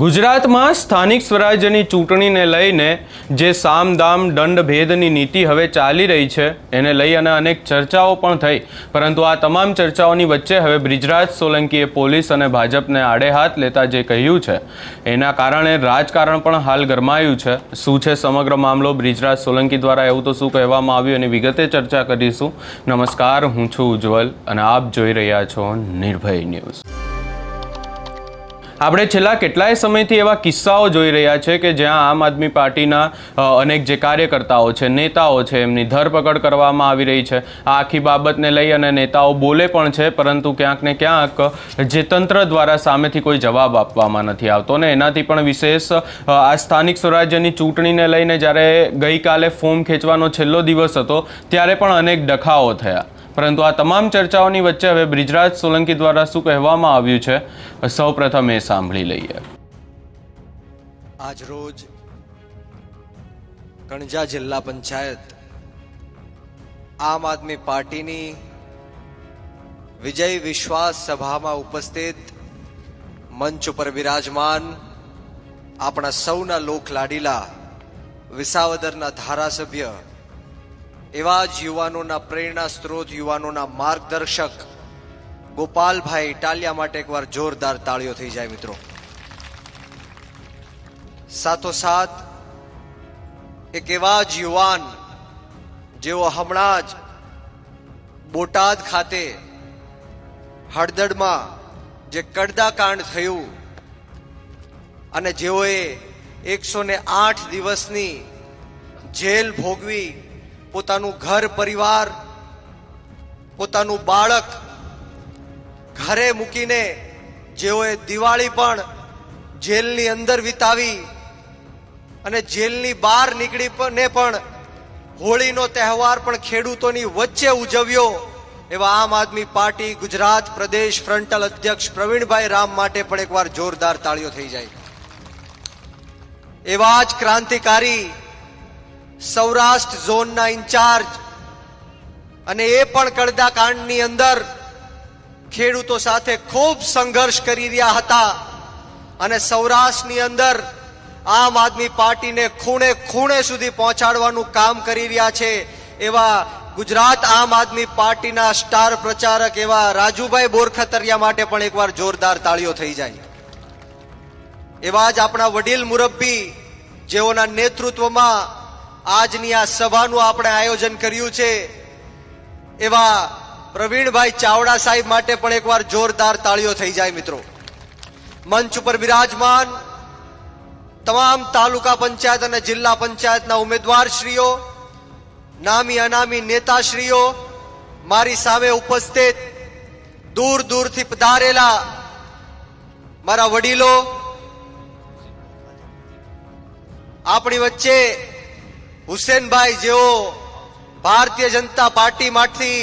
ગુજરાતમાં સ્થાનિક સ્વરાજ્યની ચૂંટણીને લઈને જે સામદામ દંડ ભેદની નીતિ હવે ચાલી રહી છે એને લઈ અને અનેક ચર્ચાઓ પણ થઈ, પરંતુ આ તમામ ચર્ચાઓની વચ્ચે હવે બ્રિજરાજ સોલંકીએ પોલીસ અને ભાજપને આડે હાથ લેતા જે કહ્યું છે એના કારણે રાજકારણ પણ હાલ ગરમાયું છે। શું છે સમગ્ર મામલો, બ્રિજરાજ સોલંકી દ્વારા એવું તો શું કહેવામાં આવ્યું એની વિગતે ચર્ચા કરીશું। નમસ્કાર, હું છું ઉજ્જવલ અને આપ જોઈ રહ્યા છો નિર્ભય ન્યૂઝ। આપણે છેલ્લા કેટલાય સમયથી એવા કિસ્સાઓ જોઈ રહ્યા છે કે જ્યાં આમ આદમી પાર્ટીના અનેક જે કાર્યકર્તાઓ છે, નેતાઓ છે, એમની ધરપકડ કરવામાં આવી રહી છે। આ આખી બાબતને લઈ અને નેતાઓ બોલે પણ છે, પરંતુ ક્યાંક ને ક્યાંક જે તંત્ર દ્વારા સામેથી કોઈ જવાબ આપવામાં નથી આવતો ને એનાથી પણ વિશેષ આ સ્થાનિક સ્વરાજ્યની ચૂંટણીને લઈને જ્યારે ગઈકાલે ફોર્મ ખેંચવાનો છેલ્લો દિવસ હતો ત્યારે પણ અનેક ડખાઓ થયા, પરંતુ આ તમામ ચર્ચાઓની વચ્ચે હવે બ્રિજરાજ સોલંકી દ્વારા શું કહેવામાં આવ્યું છે સૌપ્રથમ એ સાંભળી લઈએ। આજ રોજ કણજા જિલ્લા પંચાયત આમ આદમી પાર્ટીની વિજય વિશ્વાસ સભામાં ઉપસ્થિત મંચ ઉપર વિરાજમાન આપણા સૌના લોક લાડીલા વિસાવદરના ધારાસભ્ય, એવા જ યુવાનોના પ્રેરણા સ્ત્રોત, યુવાનોના માર્ગદર્શક ગોપાલભાઈ ઇટાલિયા માટે એકવાર જોરદાર તાળીઓ થઈ જાય મિત્રો। સાથોસાથ એક એવા જ યુવાન જેઓ હમણાં જ બોટાદ ખાતે હળદડમાં જે કડદાકાંડ થયું અને જેઓએ 108 દિવસની જેલ ભોગવી, પોતાનું ઘર પરિવાર, પોતાનું બાળક ઘરે મૂકીને જેઓએ દિવાળી પણ જેલની અંદર વિતાવી અને જેલની બહાર નીકળીને પણ હોળીનો તહેવાર પણ ખેડૂતોની વચ્ચે ઉજવ્યો, એવા આમ આદમી પાર્ટી ગુજરાત પ્રદેશ ફ્રન્ટલ અધ્યક્ષ પ્રવીણભાઈ રામ માટે પણ એકવાર જોરદાર તાળીઓ થઈ જાય। એવા જ ક્રાંતિકારી સૌરાષ્ટ્ર ઝોનના ઇન્ચાર્જ અને એ પણ કડદાકાંડની અંદર ખેડૂતો સાથે ખૂબ સંઘર્ષ કરી રહ્યા હતા અને સૌરાષ્ટ્રની અંદર આમ આદમી પાર્ટીને ખૂણે ખૂણે સુધી પહોંચાડવાનું કામ કરી રહ્યા છે, એવા ગુજરાત આમ આદમી પાર્ટીના સ્ટાર પ્રચારક એવા રાજુભાઈ બોરખતરિયા માટે પણ એકવાર જોરદાર તાળીઓ થઈ જાય। એવા જ આપણા વડીલ મુરબ્બી જેઓના નેતૃત્વમાં આજની આ સભાનું આપણે આયોજન કર્યું છે, એવા પ્રવીણભાઈ ચાવડા સાહેબ માટે પણ એકવાર જોરદાર તાળીઓ થઈ જાય મિત્રો। મંચ ઉપર વિરાજમાન તમામ તાલુકા પંચાયત અને જિલ્લા પંચાયતના ઉમેદવારશ્રીઓ, નામી અનામી નેતાશ્રીઓ, મારી સામે ઉપસ્થિત દૂર દૂરથી પધારેલા મારા વડીલો, આપણી વચ્ચે હુસેનભાઈ જેઓ ભારતીય જનતા પાર્ટીમાંથી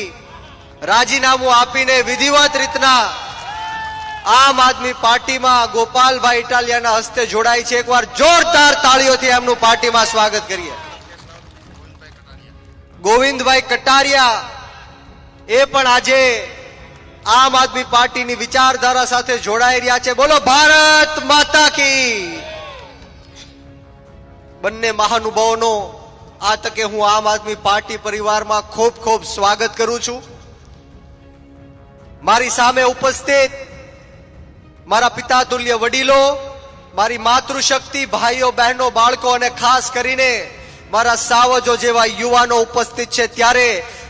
રાજીનામું આપીને વિધિવત રીતના આમ આદમી પાર્ટીમાં ગોપાલભાઈ ઇટાલિયાના હસ્તે જોડાય છે, એકવાર જોરદાર તાળીઓથી એમનું પાર્ટીમાં સ્વાગત કરીએ। ગોવિંદભાઈ કટારિયા એ પણ આજે આમ આદમી પાર્ટીની વિચારધારા સાથે જોડાઈ રહ્યા છે। બોલો ભારત માતા કી। બંને મહાનુભાવોનો આ તકે હું આમ આદમી પાર્ટી પરિવારમાં ખૂબ ખૂબ સ્વાગત કરું છું। મારી સામે ઉપસ્થિત મારા પિતા તુલ્ય વડીલો, મારી માતૃશક્તિ, ભાઈઓ બહેનો, બાળકો અને ખાસ કરીને મારા સાવજો જેવા યુવાનો ઉપસ્થિત છે, ત્યારે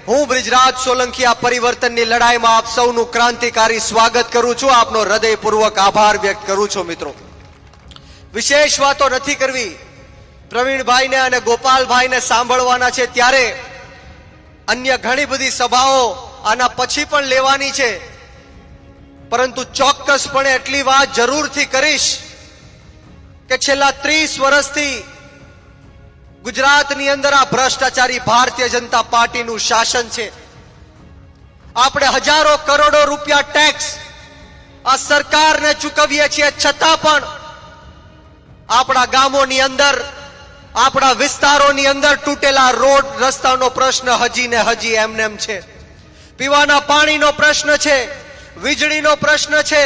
હું બ્રિજરાજ સોલંકી આ પરિવર્તનની લડાઈમાં આપ સૌનું ક્રાંતિકારી સ્વાગત કરું છું, આપનો હૃદયપૂર્વક આભાર વ્યક્ત કરું છું મિત્રો। વિશેષ વાતો નથી કરવી, પ્રવીણભાઈને અને ગોપાલભાઈને સાંભળવાના છે, ત્યારે અન્ય ઘણી બધી સભાઓ આના પછી પણ લેવાની છે, પરંતુ ચોક્કસપણે એટલી વાત જરૂરથી કરીશ કે છેલ્લા 30 વર્ષથી ગુજરાતની અંદર આ ભ્રષ્ટાચારી ભારતીય જનતા પાર્ટીનું શાસન છે। આપણે હજારો કરોડો રૂપિયા ટેક્સ આ સરકારને ચૂકવીએ છીએ, છતાં પણ આપણા ગામોની અંદર, આપણા વિસ્તારોની અંદર તૂટેલા રોડ રસ્તાનો પ્રશ્ન હજી ને હજી એમનેમ છે, પીવાના પાણીનો પ્રશ્ન છે, વીજળીનો પ્રશ્ન છે,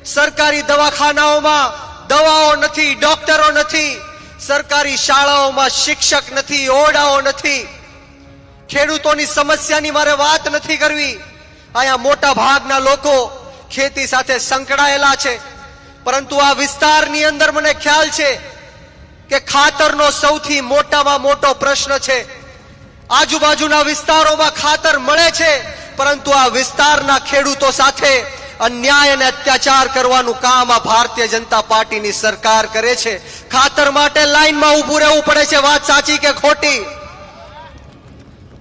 સરકારી દવાખાનાઓમાં દવાઓ નથી, ડોક્ટરો નથી, સરકારી શાળાઓમાં શિક્ષક નથી, ઓરડાઓ નથી. ખેડૂતોની સમસ્યાની મારે વાત નથી કરવી. અહીંયા મોટા ભાગના લોકો ખેતી સાથે સંકળાયેલા છે, પરંતુ આ વિસ્તારની અંદર મને ખ્યાલ છે કે ખાતરનો સૌથી મોટામાં મોટો પ્રશ્ન છે. આજુબાજુના વિસ્તારોમાં ખાતર મળે છે, પરંતુ આ વિસ્તારના ખેડૂતો સાથે અન્યાય અને અત્યાચાર કરવાનું કામ આ ભારતીય જનતા પાર્ટીની સરકાર કરે છે. ખાતર માટે લાઈનમાં ઊભું રહેવું પડે છે. વાત સાચી કે ખોટી?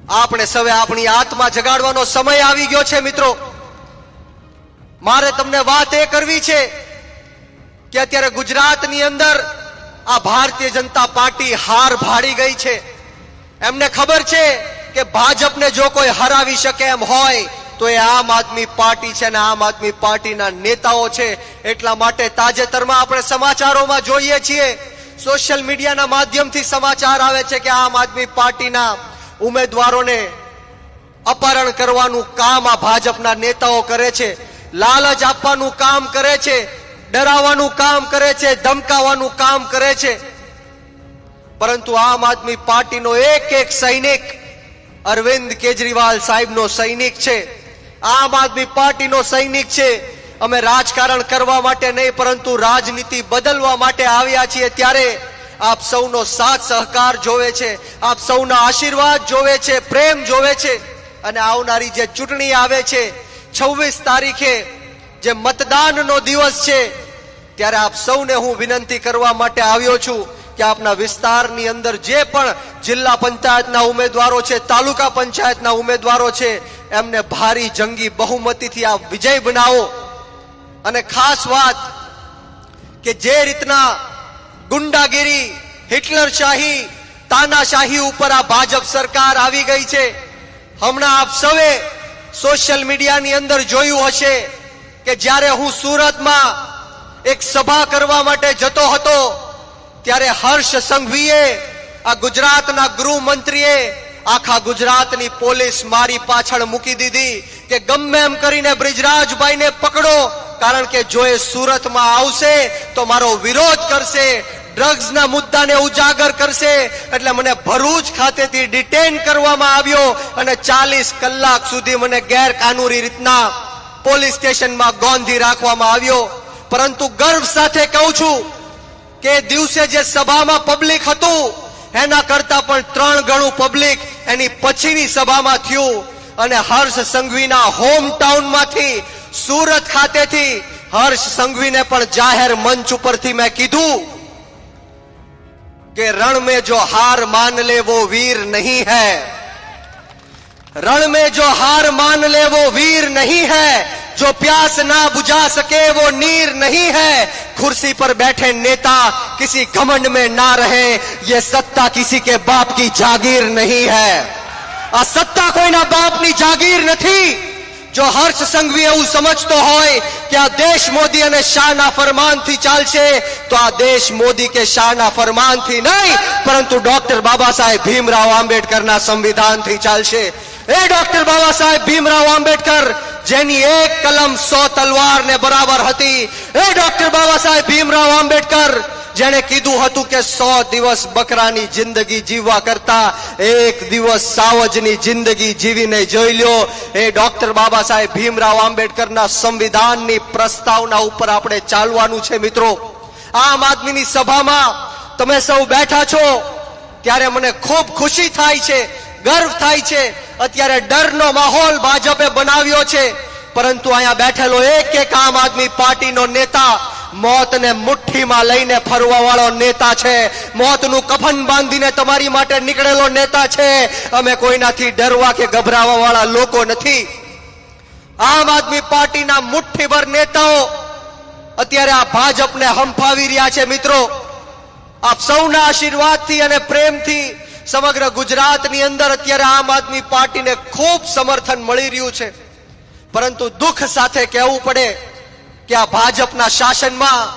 આપણે સૌએ આપણી આત્મા જગાડવાનો સમય આવી ગયો છે મિત્રો. મારે તમને વાત એ કરવી છે કે અત્યારે ગુજરાતની અંદર આ ભારતીય જનતા પાર્ટી હાર ભાળી ગઈ છે. એમને ખબર છે કે ભાજપને જો કોઈ હરાવી શકે એમ હોય તો એ આમ આદમી પાર્ટી છે અને આમ આદમી પાર્ટીના નેતાઓ છે. એટલા માટે તાજેતરમાં આપણે સમાચારોમાં જોઈએ છીએ, સોશિયલ મીડિયાના માધ્યમથી સમાચાર આવે છે કે આમ આદમી પાર્ટીના ઉમેદવારોને અપહરણ કરવાનું કામ આ ભાજપના નેતાઓ કરે છે, લાલચ આપવાનું કામ કરે છે, ડરાવવાનું કામ કરે છે, ધમકાવવાનું કામ કરે છે. પરંતુ આમ આદમી પાર્ટીનો એક એક સૈનિક અરવિંદ કેજરીવાલ સાહેબનો સૈનિક છે, આમ આદમી પાર્ટીનો સૈનિક છે. અમે રાજકારણ કરવા માટે નહીં, પરંતુ રાજનીતિ બદલવા માટે આવ્યા છીએ. ત્યારે આપ સૌનો સાથ સહકાર જોવે છે, આપ સૌના આશીર્વાદ જોવે છે, પ્રેમ જોવે છે. અને આવનારી જે ચૂંટણી આવે છે 26 તારીખે જે મતદાનનો દિવસ છે, ત્યારે આપ સૌને હું વિનંતી કરવા માટે આવ્યો છું કે આપના વિસ્તારની અંદર જે પણ જિલ્લા પંચાયતના ઉમેદવારો છે, તાલુકા પંચાયતના ઉમેદવારો છે, એમને ભારી જંગી બહુમતીથી આ વિજય બનાવો. અને ખાસ વાત કે જે રીતના ગુંડાગીરી, હિટલરશાહી, તાનાશાહી ઉપર આ ભાજપ સરકાર આવી ગઈ છે. હમણાં આપ સૌએ સોશિયલ મીડિયાની અંદર જોયું હશે કે જ્યારે હું સુરતમાં એક સભા કરવા માટે જતો હતો, ત્યારે હર્ષ સંઘવીએ, આ ગુજરાતના ગૃહમંત્રીએ, આખા ગુજરાતની પોલીસ મારી પાછળ મૂકી દીધી કે ગમે એમ કરીને બ્રિજરાજભાઈને પકડો, કારણ કે જો એ સુરતમાં આવશે તો મારો વિરોધ કરશે, ડ્રગ્સના મુદ્દાને ઉજાગર કરશે. એટલે મને ભરૂચ ખાતેથી ડિટેન કરવામાં આવ્યો અને 40 કલાક સુધી મને ગેરકાનૂની રીતના પોલીસ સ્ટેશનમાં ગોંધી રાખવામાં આવ્યો. પરંતુ ગર્વ સાથે કહું છું કે દિવસે જે સભામાં પબ્લિક હતું એના કરતા પણ 3 ગણું પબ્લિક એની પછીની સભામાં થયું. અને હર્ષ સંઘવીના હોમ ટાઉનમાંથી, સુરત ખાતેથી હર્ષ સંઘવીને પણ જાહેર મંચ ઉપરથી મેં કીધું કે રણ में जो हार मान ले वो वीर नहीं है, रण में जो हार मान ले वो वीर नहीं है, जो प्यास ना बुझा सके वो नीर नहीं है, कुर्सी पर बैठे नेता किसी घमंड में ना रहे, ये सत्ता किसी के बाप की जागीर नहीं है. આ સત્તા કોઈના બાપની જાગીર નથી. જો હર્ષ સંઘવી એવું સમજતો હોય કે આ દેશ મોદી અને શાહના ફરમાનથી ચાલશે, તો આ દેશ મોદી કે શાહના ફરમાનથી નહીં, પરંતુ ડોક્ટર બાબા સાહેબ ભીમરાવ આંબેડકરના સંવિધાનથી ચાલશે. એ ડોક્ટર બાબા સાહેબ ભીમરાવ આંબેડકર જેની એક કલમ 100 તલવારને બરાબર હતી, એ ડોક્ટર બાબા સાહેબ ભીમરાવ આંબેડકર જેણે કીધું હતું કે 100 દિવસ બકરાની જિંદગી જીવવા કરતા 1 દિવસ સાવજની જિંદગી જીવીને જોઈ લ્યો. એ ડોક્ટર બાબા સાહેબ ભીમરાવ આંબેડકરના સંવિધાનની પ્રસ્તાવના ઉપર આપણે ચાલવાનું છે. મિત્રો, આમ આદમીની સભામાં તમે સૌ બેઠા છો ત્યારે મને ખૂબ ખુશી થાય છે, ગર્વ થાય છે. અત્યારે ડરનો માહોલ ભાજપે બનાવ્યો છે, પરંતુ અહીંયા બેઠેલો એક એક આમ આદમી પાર્ટીનો નેતા મોતને મુઠ્ઠીમાં લઈને ફરવા વાળો નેતા છે, મોતનું કફન બાંધીને તમારી માટે નીકળેલો નેતા છે. અમે કોઈનાથી ડરવા કે ગભરાવા વાળા લોકો નથી. આમ આદમી પાર્ટીના મુઠ્ઠીભર નેતાઓ અત્યારે આ ભાજપને હંફાવી રહ્યા છે. મિત્રો, આપ સૌના આશીર્વાદથી અને પ્રેમથી સમગ્ર ગુજરાતની અંદર અત્યારે આમ આદમી પાર્ટીને ખૂબ સમર્થન મળી રહ્યું છે. પરંતુ દુઃખ સાથે કહેવું પડે કે આ ભાજપના શાસનમાં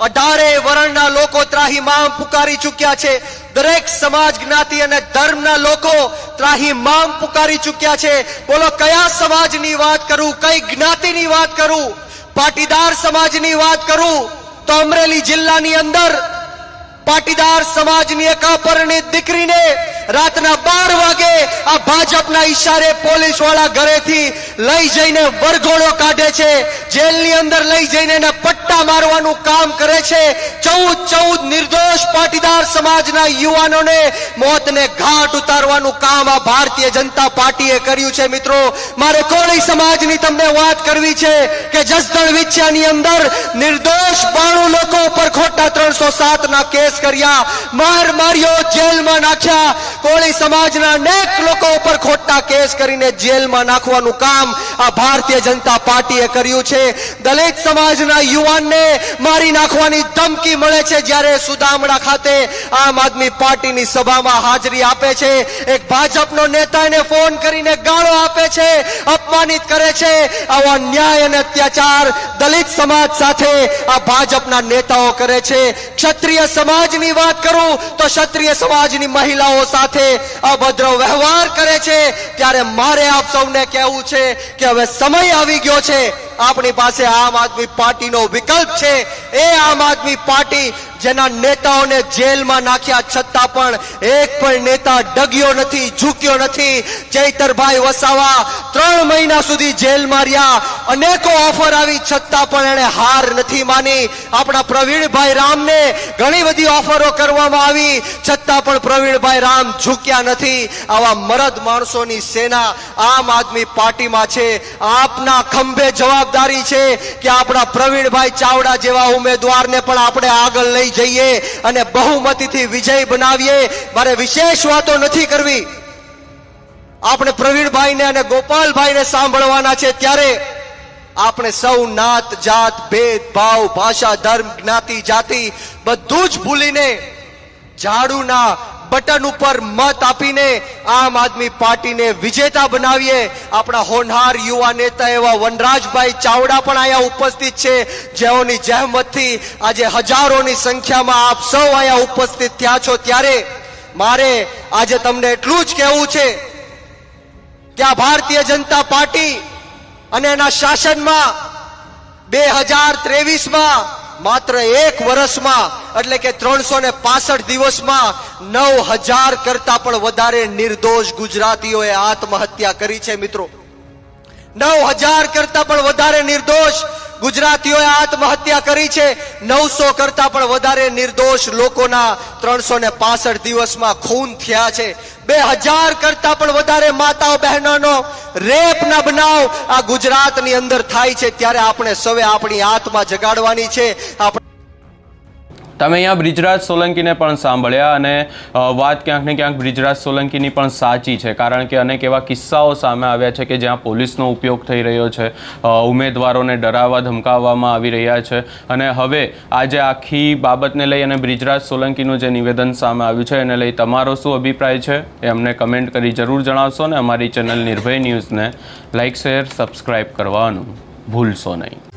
18 વર્ણના લોકો ત્રાહિમામ પુકારી ચૂક્યા છે. દરેક સમાજ, જ્ઞાતિ અને ધર્મના લોકો ત્રાહિમામ પુકારી ચૂક્યા છે. બોલો કયા સમાજની વાત કરું, કઈ જ્ઞાતિની વાત કરું, પાટીદાર સમાજની વાત કરું, તો અમરેલી જિલ્લાની અંદર પાટીદાર સમાજની એક અપરિણિત દીકરીને રાતના 12 વાગે આ ભાજપના ઈશારે પોલીસ વાળા ઘરેથી લઈ જઈને વરઘોડો કાઢે છે, જેલની અંદર લઈ જઈને એને પટ્ટા મારવાનું કામ કરે છે। 14 નિર્દોષ પાટીદાર સમાજના યુવાનોને મોતને ઘાટ ઉતારવાનું કામ આ ભારતીય જનતા પાર્ટીએ કર્યું છે। મિત્રો, મારે કોળી સમાજની તમને વાત કરવી છે કે જસદણ વિછિયાની અંદર નિર્દોષ 92 લોકો ઉપર ખોટા 307 ના કેસ કર્યા, માર્યો, જેલમાં નાખ્યા। કોળી સમાજના અનેક લોકો ઉપર ખોટા કેસ કરીને જેલમાં નાખવાનું કામ આ ભારતીય જનતા પાર્ટીએ કર્યું છે। દલિત સમાજના યુવાનને મારી નાખવાની ધમકી મળે છે જ્યારે સુદામડા ખાતે આમ આદમી પાર્ટીની સભામાં હાજરી આપે છે। એક ભાજપનો નેતા એને ફોન કરીને ગાળો આપે છે, અપમાનિત કરે છે। આવો અન્યાય અને અત્યાચાર દલિત સમાજ સાથે આ ભાજપના નેતાઓ કરે છે। ક્ષત્રિય સમાજની વાત કરું તો ક્ષત્રિય સમાજની મહિલાઓ સાથે અભદ્ર વ્યવહાર કરે છે। ત્યારે મારે આપ સૌને કહેવું છે કે હવે સમય આવી ગયો છે, આપણી પાસે આમ આદમી પાર્ટીનો વિકલ્પ છે। એ આમ આદમી પાર્ટી જેના નેતાઓને જેલમાં નાખ્યા છતાં પણ એક પણ નેતા ડગ્યો નથી, ઝૂક્યો નથી। ચૈતરભાઈ વસાવા 3 મહિના સુધી જેલમાં રહ્યા, અનેકો ઓફર આવી છતાં પણ એને હાર નથી માની। આપણા પ્રવીણભાઈ રામને ઘણી બધી ઓફરો કરવામાં આવી છતાં પણ પ્રવીણભાઈ રામ ઝૂક્યા નથી। આવા મરદ માણસોની સેના આમ આદમી પાર્ટીમાં છે। આપના ખંભે જવાબદારી છે કે આપણા પ્રવીણભાઈ ચાવડા જેવા ઉમેદવારને પણ આપણે આગળ લઈ જઈએ અને બહુમતીથી વિજય બનાવીએ। મારે વિશેષ વાતો નથી કરવી, આપણે પ્રવીણભાઈને અને ગોપાલભાઈને સાંભળવાના છે। ત્યારે આપણે સૌ નાત જાત ભેદભાવ ભાષા ધર્મ જ્ઞાતિ જાતિ બધું જ ભૂલીને ઝાડુના બટન ઉપર મત આપીને આમ આદમી પાર્ટીને વિજેતા બનાવીએ। આપણા હોનહાર યુવા નેતા એવા વનરાજભાઈ ચાવડા પણ અહીંયા ઉપસ્થિત છે, જેઓની જહેમતથી આજે હજારોની સંખ્યામાં આપ સૌ અહીંયા ઉપસ્થિત થયા છો। ત્યારે મારે આજે તમને એટલું જ કહેવું છે કે આ ભારતીય જનતા પાર્ટી અને એના શાસનમાં 2023માં માત્ર 1 વર્ષમાં એટલે કે 365 દિવસમાં 9000 કરતા પણ વધારે નિર્દોષ ગુજરાતીઓએ આત્મહત્યા કરી છે। મિત્રો, 9000 કરતા પણ વધારે નિર્દોષ ગુજરાતીઓએ આત્મહત્યા કરી છે। 900 કરતા પણ વધારે નિર્દોષ લોકોના 365 દિવસમાં ખૂન થયા છે। 2000 કરતા પણ વધારે માતાઓ બહેનોનો રેપના બનાવ આ ગુજરાતની અંદર થાય છે। ત્યારે આપણે સૌએ આપણી આત્મા જગાડવાની છે। તમે અહીંયા બ્રિજરાજ સોલંકીને પણ સાંભળ્યા અને વાત ક્યાંક ને ક્યાંક બ્રિજરાજ સોલંકીની પણ સાચી છે, કારણ કે અનેક એવા કિસ્સાઓ સામે આવ્યા છે કે જ્યાં પોલીસનો ઉપયોગ થઈ રહ્યો છે, ઉમેદવારોને ડરાવવા ધમકાવવામાં આવી રહ્યા છે। અને હવે આજે આખી બાબતને લઈ અને બ્રિજરાજ સોલંકીનું જે નિવેદન સામે આવ્યું છે એને લઈ તમારો શું અભિપ્રાય છે એ અમને કમેન્ટ કરી જરૂર જણાવશો અને અમારી ચેનલ નિર્ભય ન્યૂઝને લાઇક શેર સબસ્ક્રાઈબ કરવાનું ભૂલશો નહીં।